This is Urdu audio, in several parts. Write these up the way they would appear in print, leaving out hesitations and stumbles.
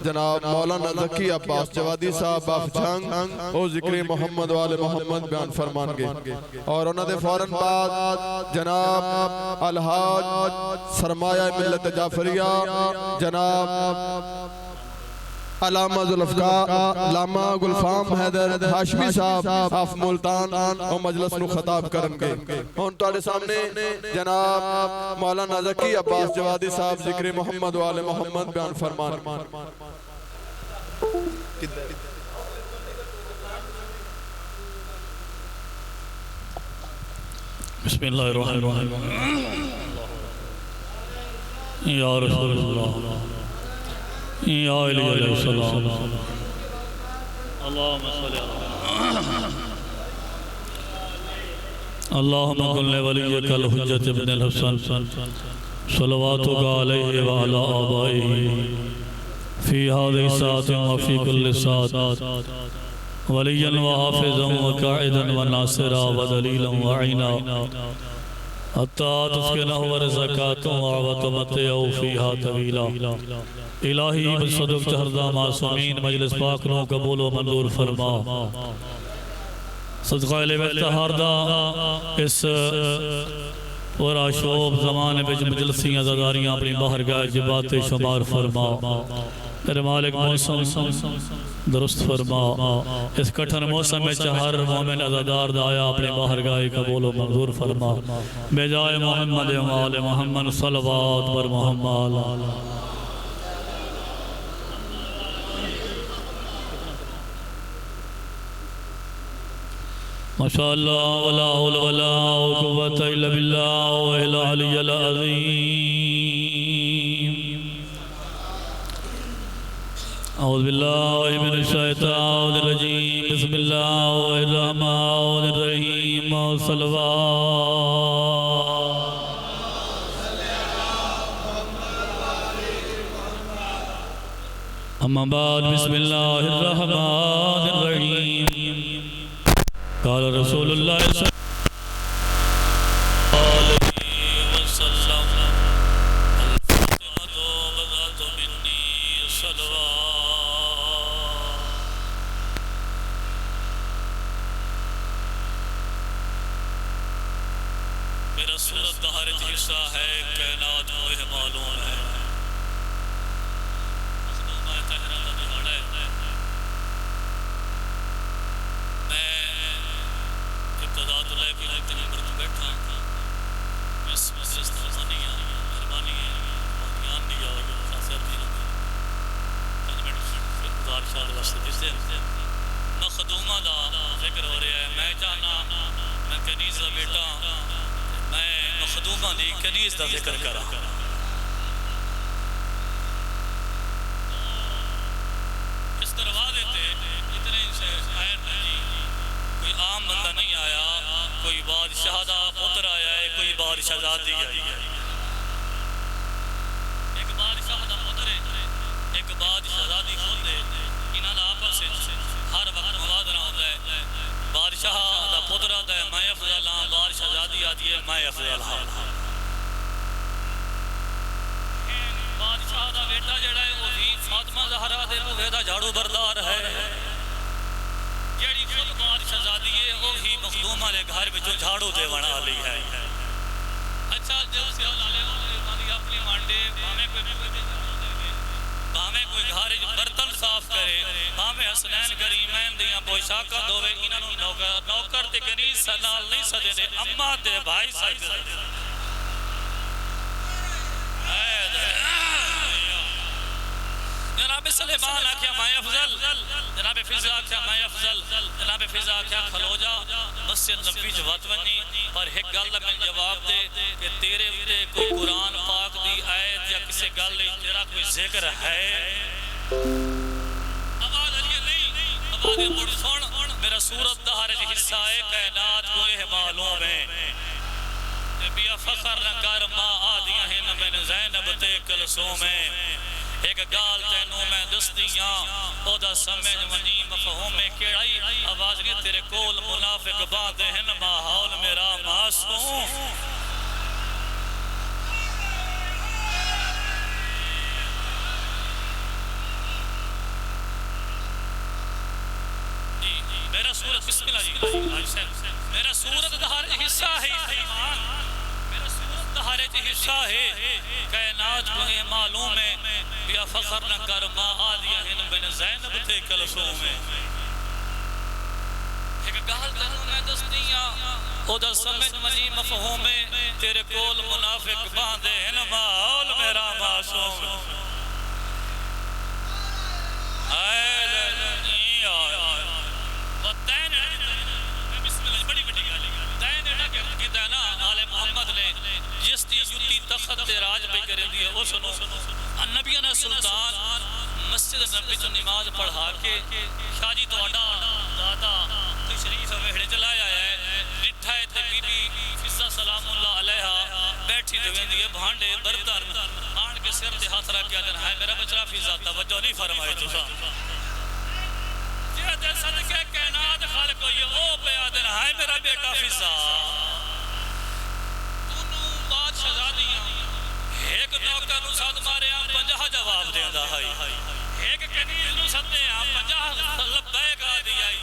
جناب مولانا ذکی عباس جوادی صاحب باف جھنگ او ذکر محمد والے محمد بیان فرمان گے اور انہوں نے فوراں بعد جناب الحاج سرمایہ ملت جعفریہ جناب علامہ علامہ گلفام حیدر ہاشمی صاحب آف ملتان اور مجلس نو خطاب کرنگے ہون توڑے سامنے جناب مولانا ذکی عباس جوادی صاحب ذکر محمد والے محمد بیان فرمان بسم اللہ الرحمن الرحیم یا رسول اللہ یا علیہ السلام اللہم صلی اللہم کل ولیک الحجت ابن الحسن صلواتک علیہ وعلا آبائیہ فی هذه الساعة وفی کل ساعة ولیا وحافظا وقاعدا وناصرا ودلیلا وعینا حتی تسکنہ ورزکاة وعوتمتعو فیہا طویلا الہی بصدق چہردہ معصومین مجلس پاک نو قبول و منظور فرما صدقہ علیہ ویتہاردہ اس پورا شعب زمان بج مجلسی عزاداریاں اپنی باہر گاہ جبات شمار فرما میرے مالک موسم درست فرما اس کٹھن موسم میں چہر مومن عزادار دایا اپنے باہر گاہ قبول و منظور فرما بے جائے محمد وآل محمد صلوات بر محمد ماشاءاللہ ولا حول ولا قوة الا باللہ العلی العظیم اعوذ باللہ من الشیطان الرجیم بسم اللہ الرحمن الرحیم صلوات اما بعد بسم اللہ الرحمن الرحیم قال رسول اللہ صلی اللہ علیہ وسلم الفاتحة بذات منی صلوات میرا صورت دہارت حصہ ہے کائنات موہ معلوم ہے مخدومہ تحرہ دہاڑا ہے ابتداء لے بھی آئے تنی مرد بیٹھا اس مجلس ترمانیاں مہربانیاں مہدیان دیا اور خاصر دینوں میں تنمٹ گزار شاہ واسطے جس دن مخدومہ دا ذکر ہو رہا ہے میں جانا میں کنیز دا بیٹا میں مخدومہ دی کنیز دا ذکر کرا اس دروازے تے اتنے سے آئے نہیں کوئی عام بندہ نہیں آیا کوئی بادشاہ دا پتر آیا ہے کوئی بادشاہ زادی آئی ہے ایک بادشاہ دا پتر ہے ایک بادشاہ زادی خود ہے انہاں دا آپس سے ہر وقت موازنہ ہوتا ہے بادشاہ دا پتر آتا ہے میں افضل ہاں بادشاہ زادی آتی ہے میں افضل ہاں بادشاہ دا بیٹا جڑا ہے وہ بھی فاطمہ زہرا دے روحے دا جھاڑو بردار ہے جیڑی خود بادشاہ زادی ہے وہ ہی مخدومہ لے گھر میں جو جھاڑو دے بنا لی ہے اچھا جب سے اولالے مالی اپنی مانڈے بامیں کوئی گھر برتن صاف کرے بامیں حسنین کریمین دیاں پوشاکہ دوے انہوں نوکر تے کنیز سنال نہیں سدے دے اممہ تے بھائی سدے دے جناب سلیمان آکھیا میں افضل جناب فضا آکھیا میں افضل جناب فضا آکھیا کھلوجا مسجد نبی جوات ونی اور ایک گل میں جواب دے کہ تیرے اتے کوئی قرآن پاک دی آیت یا کسی گل تیرا کوئی ذکر ہے آواز علیہ نہیں آواز مڑ سن میرا صورت دہارے حصہ ہے کائنات کو یہ معلوم ہے بیا فخر نہ کر ماں آدیاں ہیں نہ میں نے زینب تے کلسوم ہے ایک گال تینوں میں دستیاں او دا سمجھ ونی مفہوم میں کیڑائی آواز نہیں تیرے کول منافق باندے ہیں ماحول میرا معصوم سورت بسم اللہ جی میرا سورت دہار حصہ ہے میرا سورت دہار حصہ ہے کائنات کو یہ معلوم ہے بیا فخر نہ کر ما آدیا ہن بن زینب تے کلثوم ہے ایک گال تنوں میں دستیاں او دا سمجھ منی مفہوم ہے تیرے کول منافق باندھے ہیں ماحول میرا معصوم آئے لینی آئے وہ تین بسم اللہ بڑی بڑی گالی تین ایڈا کہ دینا آل محمد نے جس دی جتی تخت راج پہ کرے دیئے اس نبی نے سلطان مسجد نبی تو نماز پڑھا کے شاہ جی تو اڈا دادا تو شریف وحڑے چلایا ہے رٹھائے تے بی بی فضہ سلام اللہ علیہا بیٹھی دوین دیئے بھانڈے برتن آن کے سر تے ہاتھ رکھ کیا جنہا ہے میرا بچرا فضہ توجہ نہیں فرمائے تو سا جیدے صدقے کائنات خالق کو یہ او پہ آدن ہے میرا بیٹا فضہ تونوں بات شہزادیاں ایک نوکر نو ساتھ مارے آپ 50 جواب دیں دا ہے ایک کنیز نو ساتھ دیں آپ 50 لبیک آدھی آئی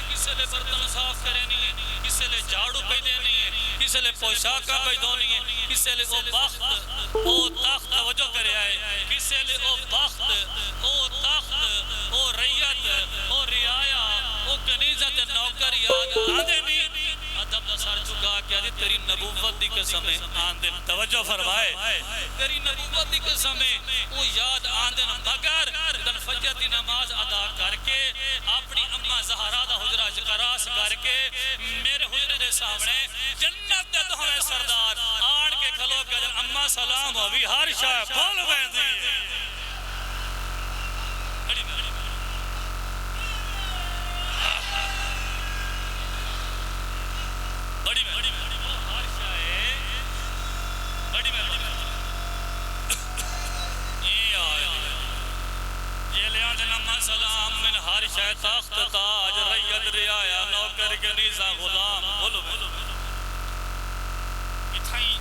کسے لے برتن صاف کرنی ہے کسے لے جھاڑو پہ دینی ہے کسے لے پوشاکہ پہ دونی ہے کسے لے او بخت او تخت توجہ کرے آئے کسے لے او بخت او تخت او ریت او رعایا او کنیزت نوکر یاد آدھے نہیں ادب دا سر چکا کیا دی تیری نبوت دی قسمیں آندن توجہ فرمائے تیری نبوت دی قسمیں وہ یاد آندن مگر دن فجر دی نماز ادا کر کے اپنی اممہ زہرہ دا حجرہ جکراس کر کے میرے حجرے دے سامنے جنت دے دہنے سردار آن کے کھلو کہ اممہ سلام ہوئی ہر شاہ بول بیندی بڑی میں ہر شاہ ہے بڑی میں یہ آیا یہ لیا جنمہ سلام من ہر شاہ تخت تاج ریت رعایا نوکر گنیزہ غلام بولو اتھائی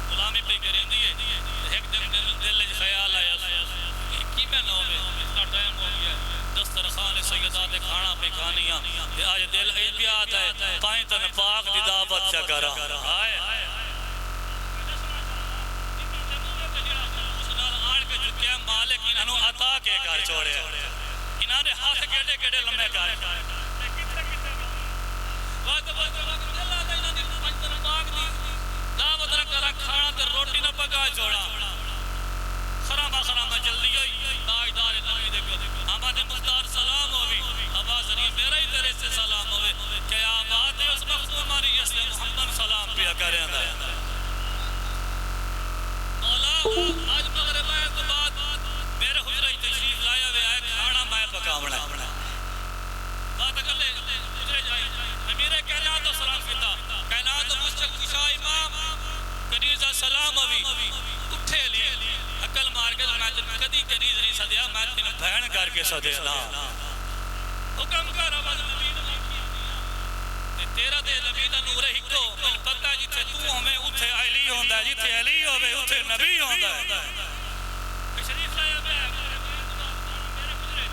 غلامی پہ کریں دیئے ایک دل خیال آیا کی میں نو میں اتنا ٹائم ہو گیا دسترخوان سیدات کھانا پہ کھانیاں آج دل بھی آتا ہے پائیں تن پاک دی دعوت چکرہ آئے آن کے جتیا مالک انہوں عطا کے گھر چھوڑے انہوں نے ہاتھ گیڑے گیڑے لمحے گھر وقت دل آتا انہوں نے پائیں تن پاک دی دعوت رکھا کھانا تے روٹی نہ پکا چھوڑا خرامہ جلدی ہوئی تاجدار نبی دیکھو آمد مختار سلام ہوئی آواز نہیں میرا ہی تیرے سے سلام ہوئے کیا بات ہے اس مخصومانی اس نے محمد سلام پیا کریں دا مولا آج مغرب آئے تو بعد میرے حجرہ تشریف لایا ہوئے آئے کھانا میں پکاونا بات کر لے حجرے جائیں میرے کائنات و سلام فتا کائنات و مشتق کشاہ امام کنیزہ سلام ہوئی اٹھے لیے عقل مار کے میں کدی کنیز نہیں سدیا میں تین بہن کر کے سدیا حکم کر آواز نبی نے تیرا دے نبی دا نور ہکو من پتہ جتھے تو ہمیں اتھے علی ہوندہ ہے جتھے علی ہوئے اتھے نبی ہوندہ ہے شریف صاحب ہے میرے خدرے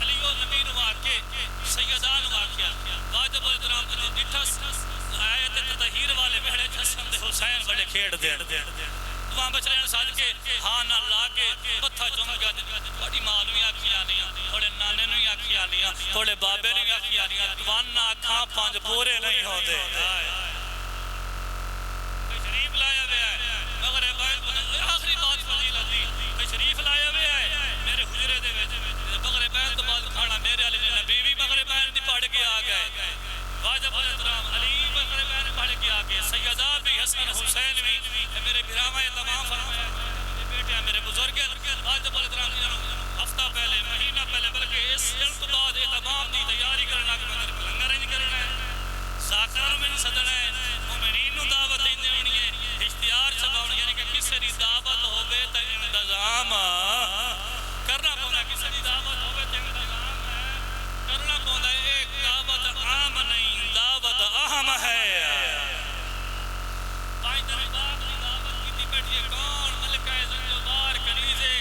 علی و نبی نوا کے سیدان واقعہ واجب احترام جٹھس آیت تطہیر والے بہڑے جسم دے حسین بڑے کھیڑ دے وہاں بچ رہے ہیں ساتھ کے ہاں اللہ کے پتھا چم گیا بڑی معلومی آکھی آنیاں تھوڑے نانے نہیں آکھی آنیاں تھوڑے بابے نہیں آکھی آنیاں دوانہ کھاں پانچ پورے نہیں ہوندے شریف لایا ہوئے ہے مغرب آخری بات فضیلت دی شریف لایا ہوئے ہے میرے حجرے دے مغرب تو بعد کھانا میرے علی نبی بھی مغرب دی پڑھ کے آ گئے واجب الاحترام علی مغرب پڑھ کے آ گئے سیدہ بھی حسن حسین بھی میرے بھراما تمام فرمایا بیٹے ہیں میرے بزرگ واجب الاحترام ہفتہ پہلے مہینہ پہلے بلکہ اس جلد تو بعد تمام دی تیاری کرنا کہ میں لنگر نہیں کرنا ہے ساکر میں نہیں صدنا ہے مومنین نو دعوت دینے ہونی ہے اشتیار چھپاؤنی یعنی کہ کسی دی دعوت ہوئے تا انتظام کرنا پونا کسی دی دعوت ہوئے تا انتظام کرنا پونا ایک دعوت عام نہیں دعوت اہم ہے پائیں در باغ دی دعوت کتی بیٹھئے کون ملکہ زنجوار کنیزے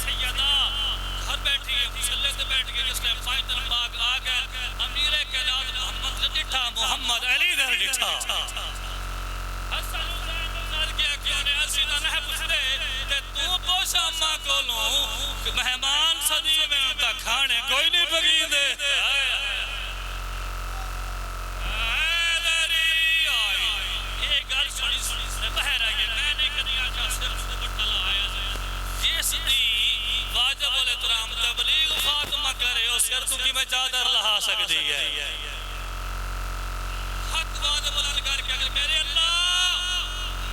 سیدہ گھر بیٹھی ہے مسلح سے بیٹھ کے جس نے پائیں در باغ آ گئے امیر کائنات ڈٹھا محمد علی در ڈٹھا حسن حسین نظر کیا کیوں نے حسینہ نہ پوچھتے کہ تو پوچھا اما کو لوں مہمان صدی میں انتا کھانے کوئی نہیں پگی دے یہ گل سنی سنی بہر آگے میں نے کدی آجا صرف بٹلا آیا یہ صدی واجب الاحترام تبلیغ فاطمہ کرے اس سر کی میں چادر لہا سکتی ہے حق واجب الان کر کے اگر میرے اللہ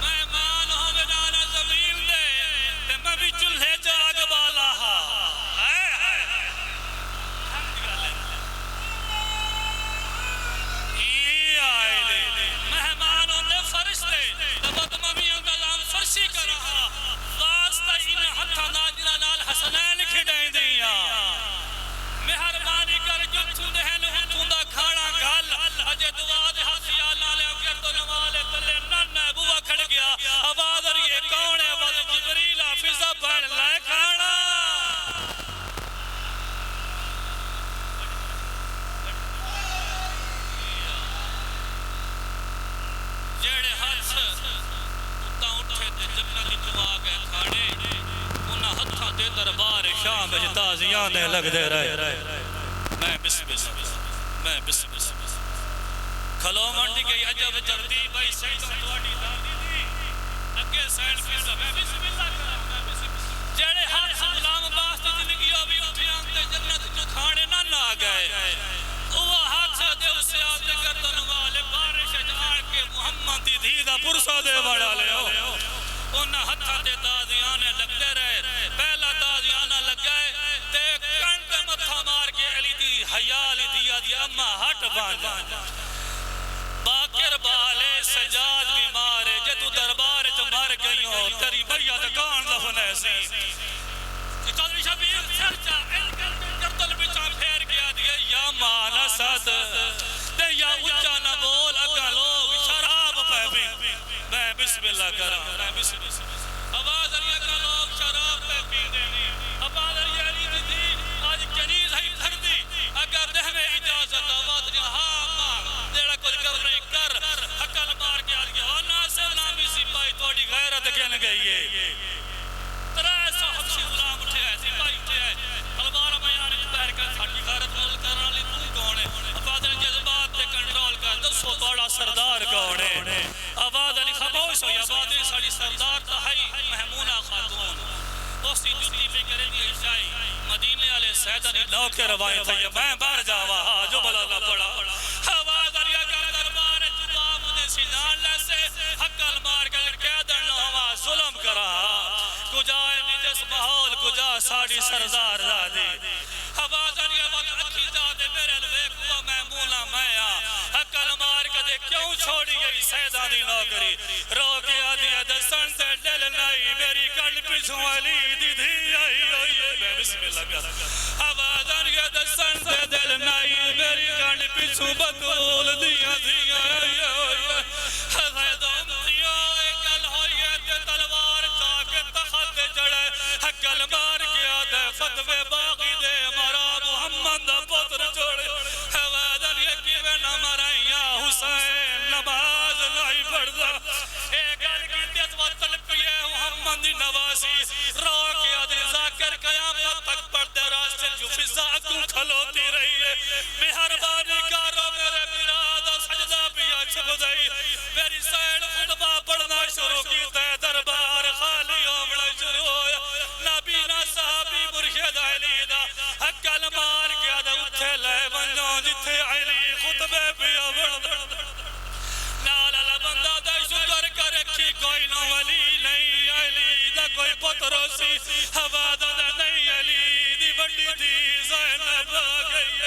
مہمان ہوں میں جانا زمین دے تے میں بھی چلھے جاگ بالا ہا مہمانوں نے فرش دے تبت ممیوں کا لام فرشی کر رہا واسطہ ان ہتھا ناجرہ نال حسنین کھڑائیں دیا مہربانی کر جو تھوندے ہیں تھوندا کھانا گھل اجے دعا دے حسیال نالے اگر تو نوالے تلے نن بوا کھڑ گیا آواز اور یہ کون ہے آواز جبریل حافظہ بڑھ لائے کھانا جیڑے ہاتھ اتاں اٹھے تھے جبنا دی دعا گئے کھاڑے انہاں ہتھاں دے دربار شام بج تازیاں دے لگ دے رہے میں بسم میں بسم کھلو منڈی گئی عجب ترتیب بھائی سیدوں تواڈی دادی دی اگے سائن پیسا میں بسم اللہ کرا جیڑے ہاتھ غلام عباس دی زندگی بھی اٹھے آنتے جنت جو کھانے نہ آ گئے وہ ہاتھ دے اسے آتے گردن والے بارش جان کے محمد دی دھیدہ پرسا دے بڑا لے ہو انہاں ہتھا دے دادیانے لگتے رہے پہلا دادیانہ لگ گئے تے کنڈ متھا مار کے علی دی حیالی دیا دی اما ہٹ باندھا باکر بالے سجاد بھی مارے جے تو دربار جو مر گئی ہو تیری بڑیا دکان دفن ایسی قدر شبیر سرچا گردن بچا پھیر گیا دیا یا مانا سد تے یا اچھا نہ بول اگا لوگ شراب پہ بھی میں بسم اللہ کرا میں بسم اللہ آواز علیہ کا لوگ شراب پہ پی دینی آواز علیہ علی دی آج کنیز ہی بھر دی اگر دہ میں اجازت آواز علیہ ہاں ماں دیڑا کچھ کر نہیں کر حقل مار کے آج گیا ناصر نامی سپاہی توڑی غیرت کہنے گئی ہے 300 حبشی غلام اٹھے ہیں سپاہی اٹھے ہیں تلوار میانی چپہر کر ساٹھی غیرت مل کرنا لی تو کون ہے آواز علیہ جذبات تے کنٹرول کر دسو توڑا سردار کون ہے آواز علیہ خاموش ہوئی آواز علیہ ساڑی سردار تہائی محمونہ خاتون اسی جوتی پہ کریں گے عشائی مدینے علیہ سیدنی لو کے روائیں تھا یہ میں بار جاوا جو بلا نہ پڑا آواز علیہ کا دربار جبا مدے سیدان لسے حقل مار کے قیدن نوما ظلم کرا کجائے نجس محول کجا ساڑی سردار دادی آواز علیہ وقت اکھی جادے میرے لوے کو محمونہ میاں حقل مار کے دے کیوں چھوڑی گئی سیدانی نوکری رو کے آدھی دستن سے ڈل نہیں میری کل پیچھوں علی دی دی آئی میں بسم اللہ کر آواز علیہ دستن سے ڈل نہیں میری کل پیچھوں بطول دیا دیا حضرت امتیوں اکل ہوئی تے تلوار چاکے تخت چڑھے حقل مار کیا دے فتوے باقی دے مرا محمد پتر چھوڑے آواز علیہ کی میں نہ مرائیاں حسین نماز نہیں پڑھتا ایک گل کی دیت و تلپیے محمد دی نواسی رو کیا دے ذاکر قیامت تک پڑھتے راستے جو فضا کو کھلوتی رہی ہے مہربانی کارو میرے برادہ سجدہ بھی چھپ دئی میری سیل خطبہ پڑھنا شروع کی تے دربار خالی ہومنا شروع ہویا نبینا صحابی مرشد علی دا حقل مار کیا دا اتھے لے بنجوں جتھے علی خطبے بھی آورد نالا لبندہ دا شکر کر رکھی کوئی نو علی نہیں علی دا کوئی پترو سی ہوا دا نہیں علی دی بڑی دی زینب آ گئی